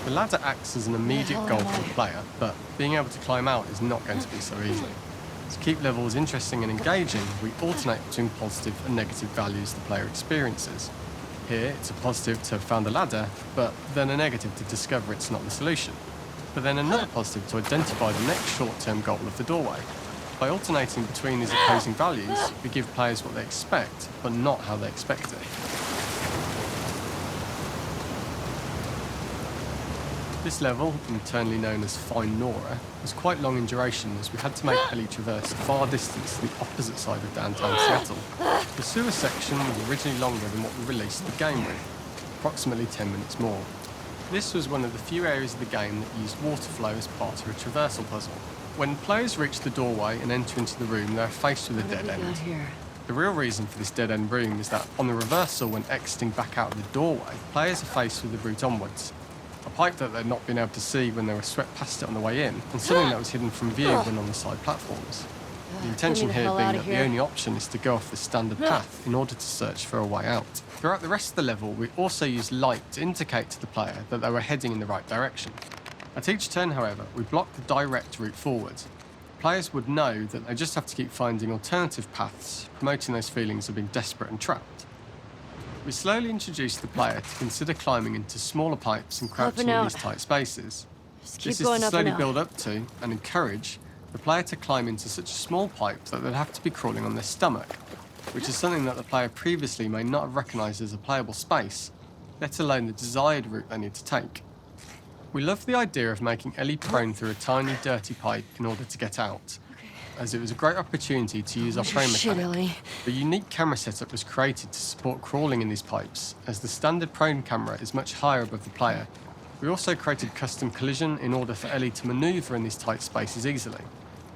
The ladder acts as an immediate goal for the player, but being able to climb out is not going to be so easy. To keep levels interesting and engaging, we alternate between positive and negative values the player experiences. Here, it's a positive to have found a ladder, but then a negative to discover it's not the solution. But then another positive to identify the next short-term goal of the doorway. By alternating between these opposing values, we give players what they expect, but not how they expect it. This level, internally known as Find Nora, was quite long in duration as we had to make Ellie traverse a far distance to the opposite side of downtown Seattle. The sewer section was originally longer than what we released the game with, approximately 10 minutes more. This was one of the few areas of the game that used water flow as part of a traversal puzzle. When players reach the doorway and enter into the room, they're faced with a dead end. The real reason for this dead-end room is that on the reversal, when exiting back out of the doorway, players are faced with the route onwards. A pipe that they'd not been able to see when they were swept past it on the way in, and something that was hidden from view when on the side platforms. The intention here being that the only option is to go off the standard path in order to search for a way out. Throughout the rest of the level, we also used light to indicate to the player that they were heading in the right direction. At each turn, however, we blocked the direct route forward. Players would know that they just have to keep finding alternative paths, promoting those feelings of being desperate and trapped. We slowly introduced the player to consider climbing into smaller pipes and crouching in these tight spaces. This is to slowly build up to and encourage the player to climb into such a small pipe that they'd have to be crawling on their stomach, which is something that the player previously may not have recognised as a playable space, let alone the desired route they need to take. We loved the idea of making Ellie prone through a tiny, dirty pipe in order to get out, as it was a great opportunity to use our frame mechanic. The unique camera setup was created to support crawling in these pipes, as the standard prone camera is much higher above the player. We also created custom collision in order for Ellie to manoeuvre in these tight spaces easily.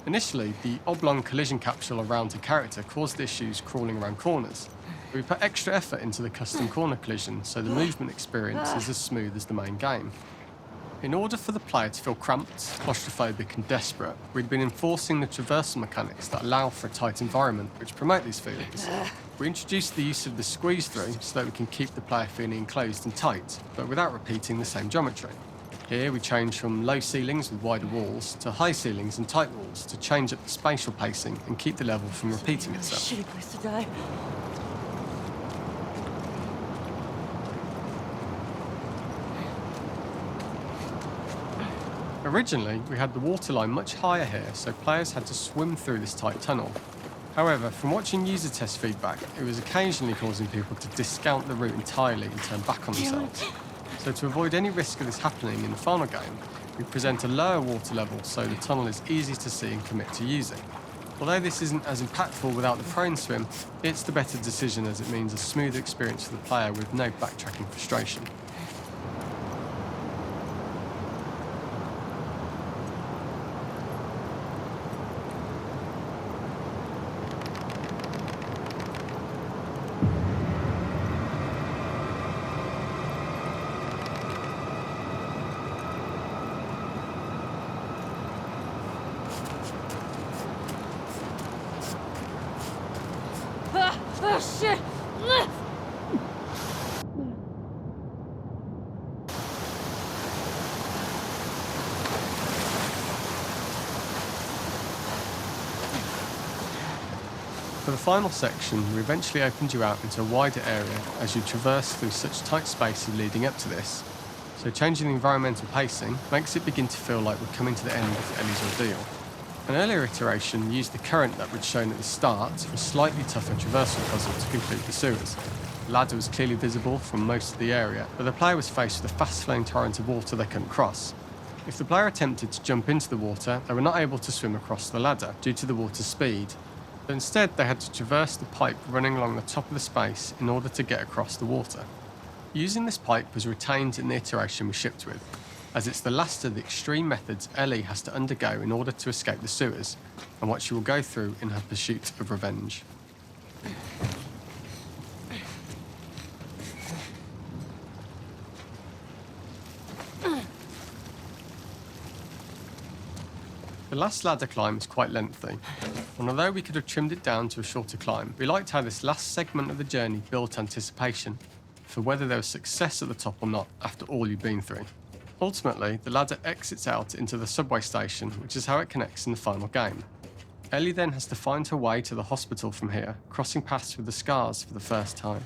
Initially, the oblong collision capsule around her character caused issues crawling around corners. We put extra effort into the custom corner collision, so the movement experience is as smooth as the main game. In order for the player to feel cramped, claustrophobic and desperate, we'd been enforcing the traversal mechanics that allow for a tight environment which promote these feelings. We introduced the use of the squeeze-through so that we can keep the player feeling enclosed and tight, but without repeating the same geometry. Here we changed from low ceilings with wider walls to high ceilings and tight walls to change up the spatial pacing and keep the level from repeating itself. Shitty place to die. Originally, we had the waterline much higher here, so players had to swim through this tight tunnel. However, from watching user test feedback, it was occasionally causing people to discount the route entirely and turn back on themselves. So to avoid any risk of this happening in the final game, we present a lower water level so the tunnel is easy to see and commit to using. Although this isn't as impactful without the prone swim, it's the better decision as it means a smooth experience for the player with no backtracking frustration. Oh, shit! For the final section, we eventually opened you out into a wider area as you traverse through such tight spaces leading up to this. So changing the environmental pacing makes it begin to feel like we're coming to the end of Ellie's ordeal. An earlier iteration used the current that we'd shown at the start for a slightly tougher traversal puzzle to complete the sewers. The ladder was clearly visible from most of the area, but the player was faced with a fast-flowing torrent of water they couldn't cross. If the player attempted to jump into the water, they were not able to swim across the ladder due to the water's speed. But instead, they had to traverse the pipe running along the top of the space in order to get across the water. Using this pipe was retained in the iteration we shipped with, as it's the last of the extreme methods Ellie has to undergo in order to escape the sewers, and what she will go through in her pursuit of revenge. The last ladder climb is quite lengthy, and although we could have trimmed it down to a shorter climb, we liked how this last segment of the journey built anticipation. for whether there was success at the top or not after all you've been through. Ultimately, the ladder exits out into the subway station, which is how it connects in the final game. Ellie then has to find her way to the hospital from here, crossing paths with the scars for the first time.